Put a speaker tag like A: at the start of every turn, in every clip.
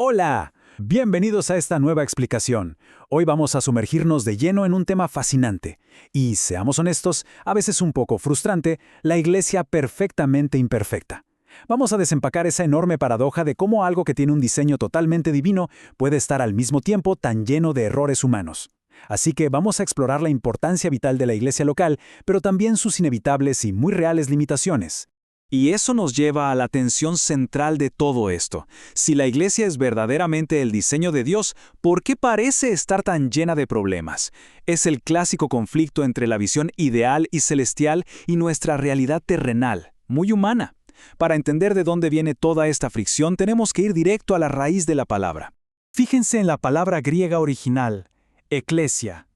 A: Hola, bienvenidos a esta nueva explicación. Hoy vamos a sumergirnos de lleno en un tema fascinante y, seamos honestos, a veces un poco frustrante, la iglesia perfectamente imperfecta. Vamos a desempacar esa enorme paradoja de cómo algo que tiene un diseño totalmente divino puede estar al mismo tiempo tan lleno de errores humanos. Así que vamos a explorar la importancia vital de la iglesia local, pero también sus inevitables y muy reales limitaciones.
B: Y eso nos lleva a la tensión central de todo esto. Si la iglesia es verdaderamente el diseño de Dios, ¿por qué parece estar tan llena de problemas? Es el clásico conflicto entre la visión ideal y celestial y nuestra realidad terrenal, muy humana. Para entender de dónde viene toda esta fricción, tenemos que ir directo a la raíz de la palabra.
A: Fíjense en la palabra griega original, eclesia.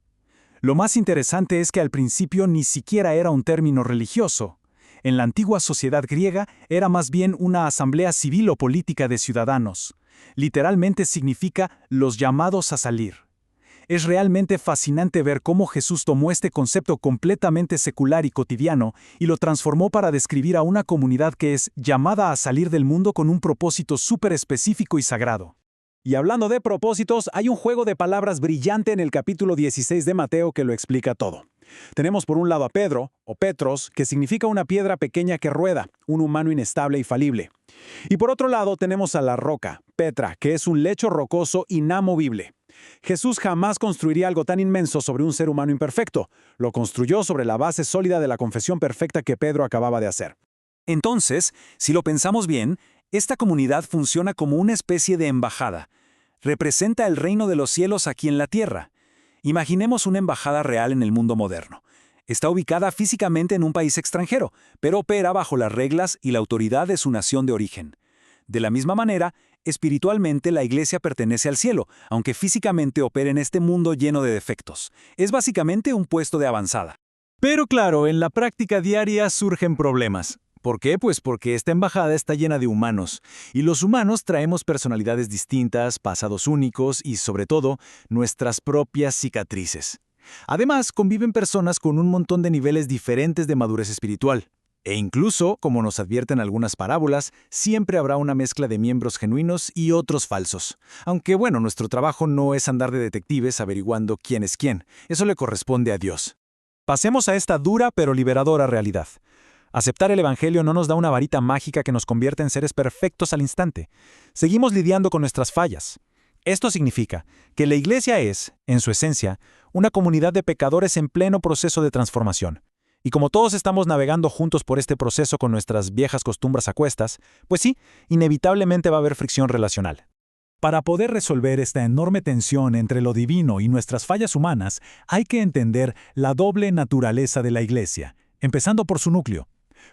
A: Lo más interesante es que al principio ni siquiera era un término religioso. En la antigua sociedad griega era más bien una asamblea civil o política de ciudadanos. Literalmente significa los llamados a salir. Es realmente fascinante ver cómo Jesús tomó este concepto completamente secular y cotidiano y lo transformó para describir a una comunidad que es llamada a salir del mundo con un propósito súper específico y sagrado. Y hablando de propósitos, hay un juego de palabras brillante en el capítulo 16 de Mateo que lo explica todo. Tenemos por un lado a Pedro, o Petros, que significa una piedra pequeña que rueda, un humano inestable y falible. Y por otro lado tenemos a la roca, Petra, que es un lecho rocoso inamovible. Jesús jamás construiría algo tan inmenso sobre un ser humano imperfecto. Lo construyó sobre la base sólida de la confesión perfecta que Pedro acababa de hacer.
B: Entonces, si lo pensamos bien, esta comunidad funciona como una especie de embajada. Representa el reino de los cielos aquí en la tierra. Imaginemos una embajada real en el mundo moderno. Está ubicada físicamente en un país extranjero, pero opera bajo las reglas y la autoridad de su nación de origen. De la misma manera, espiritualmente la iglesia pertenece al cielo, aunque físicamente opera en este mundo lleno de defectos. Es básicamente un puesto de avanzada.
A: Pero claro, en la práctica diaria surgen problemas. ¿Por qué? Pues porque esta embajada está llena de humanos, y los humanos traemos personalidades distintas, pasados únicos y, sobre todo, nuestras propias cicatrices. Además, conviven personas con un montón de niveles diferentes de madurez espiritual. E incluso, como nos advierten algunas parábolas, siempre habrá una mezcla de miembros genuinos y otros falsos. Aunque bueno, nuestro trabajo no es andar de detectives averiguando quién es quién. Eso le corresponde a Dios. Pasemos a esta dura pero liberadora realidad. Aceptar el Evangelio no nos da una varita mágica que nos convierte en seres perfectos al instante. Seguimos lidiando con nuestras fallas. Esto significa que la iglesia es, en su esencia, una comunidad de pecadores en pleno proceso de transformación. Y como todos estamos navegando juntos por este proceso con nuestras viejas costumbres a cuestas, pues sí, inevitablemente va a haber fricción relacional. Para poder resolver esta enorme tensión entre lo divino y nuestras fallas humanas, hay que entender la doble naturaleza de la iglesia, empezando por su núcleo.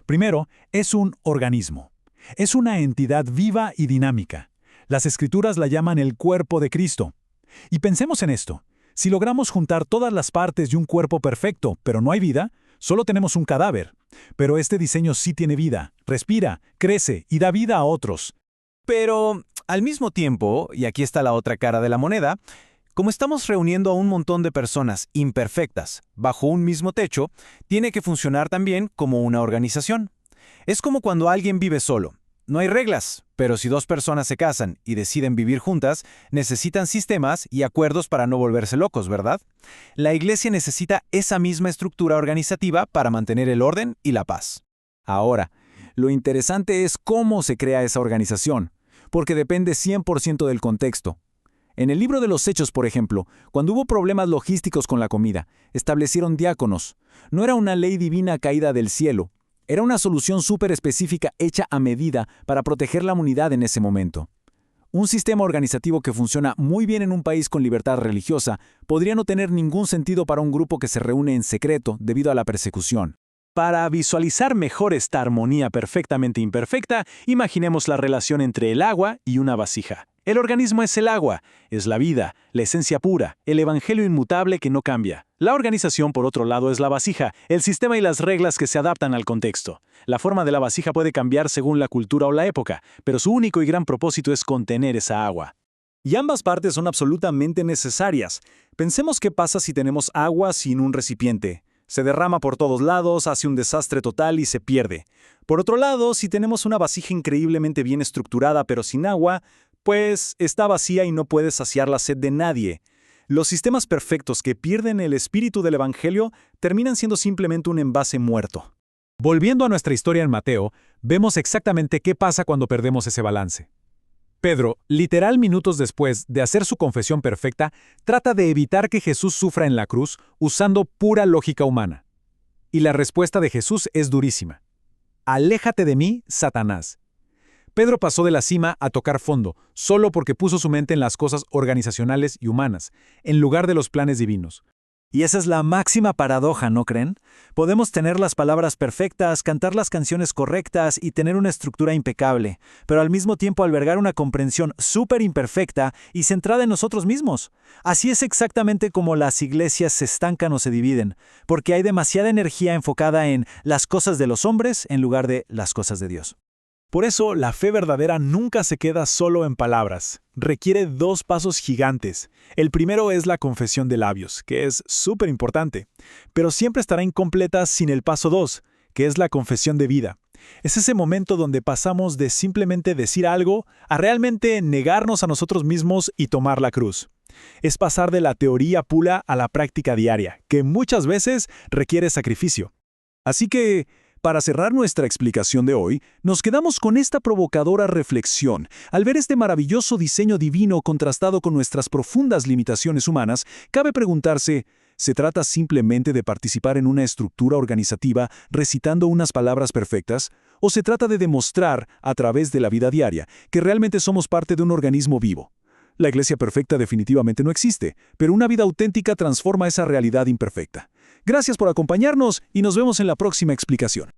A: Primero, es un organismo. Es una entidad viva y dinámica. Las Escrituras la llaman el cuerpo de Cristo. Y pensemos en esto. Si logramos juntar todas las partes de un cuerpo perfecto, pero no hay vida, solo tenemos un cadáver. Pero este diseño sí tiene vida, respira, crece y da vida a otros.
B: Pero, al mismo tiempo, y aquí está la otra cara de la moneda, como estamos reuniendo a un montón de personas imperfectas bajo un mismo techo, tiene que funcionar también como una organización. Es como cuando alguien vive solo. No hay reglas, pero si dos personas se casan y deciden vivir juntas, necesitan sistemas y acuerdos para no volverse locos, ¿verdad? La iglesia necesita esa misma estructura organizativa para mantener el orden y la paz. Ahora, lo interesante es cómo se crea esa organización, porque depende 100% del contexto. En el libro de los Hechos, por ejemplo, cuando hubo problemas logísticos con la comida, establecieron diáconos. No era una ley divina caída del cielo. Era una solución súper específica hecha a medida para proteger la unidad en ese momento. Un sistema organizativo que funciona muy bien en un país con libertad religiosa podría no tener ningún sentido para un grupo que se reúne en secreto debido a la persecución. Para visualizar mejor esta armonía perfectamente imperfecta, imaginemos la relación entre el agua y una vasija. El organismo es el agua, es la vida, la esencia pura, el evangelio inmutable que no cambia. La organización, por otro lado, es la vasija, el sistema y las reglas que se adaptan al contexto. La forma de la vasija puede cambiar según la cultura o la época, pero su único y gran propósito es contener esa agua. Y ambas partes son absolutamente necesarias. Pensemos qué pasa si tenemos agua sin un recipiente. Se derrama por todos lados, hace un desastre total y se pierde. Por otro lado, si tenemos una vasija increíblemente bien estructurada pero sin agua,
C: Pues está vacía y no puede saciar la sed de nadie. Los sistemas perfectos que pierden el espíritu del Evangelio terminan siendo simplemente un envase muerto.
A: Volviendo a nuestra historia en Mateo, vemos exactamente qué pasa cuando perdemos ese balance. Pedro, literal minutos después de hacer su confesión perfecta, trata de evitar que Jesús sufra en la cruz usando pura lógica humana. Y la respuesta de Jesús es durísima. Aléjate de mí, Satanás. Pedro pasó de la cima a tocar fondo, solo porque puso su mente en las cosas organizacionales y humanas, en lugar de los planes divinos.
C: Y esa es la máxima paradoja, ¿no creen? Podemos tener las palabras perfectas, cantar las canciones correctas y tener una estructura impecable, pero al mismo tiempo albergar una comprensión súper imperfecta y centrada en nosotros mismos. Así es exactamente como las iglesias se estancan o se dividen, porque hay demasiada energía enfocada en las cosas de los hombres en lugar de las cosas de Dios.
A: Por eso, la fe verdadera nunca se queda solo en palabras. Requiere 2 pasos gigantes. El primero es la confesión de labios, que es súper importante, pero siempre estará incompleta sin el paso 2, que es la confesión de vida. Es ese momento donde pasamos de simplemente decir algo a realmente negarnos a nosotros mismos y tomar la cruz. Es pasar de la teoría pura a la práctica diaria, que muchas veces requiere sacrificio. Así que, para cerrar nuestra explicación de hoy, nos quedamos con esta provocadora reflexión. Al ver este maravilloso diseño divino contrastado con nuestras profundas limitaciones humanas, cabe preguntarse, ¿se trata simplemente de participar en una estructura organizativa recitando unas palabras perfectas? ¿O se trata de demostrar, a través de la vida diaria, que realmente somos parte de un organismo vivo? La iglesia perfecta definitivamente no existe, pero una vida auténtica transforma esa realidad imperfecta. Gracias por acompañarnos y nos vemos en la próxima explicación.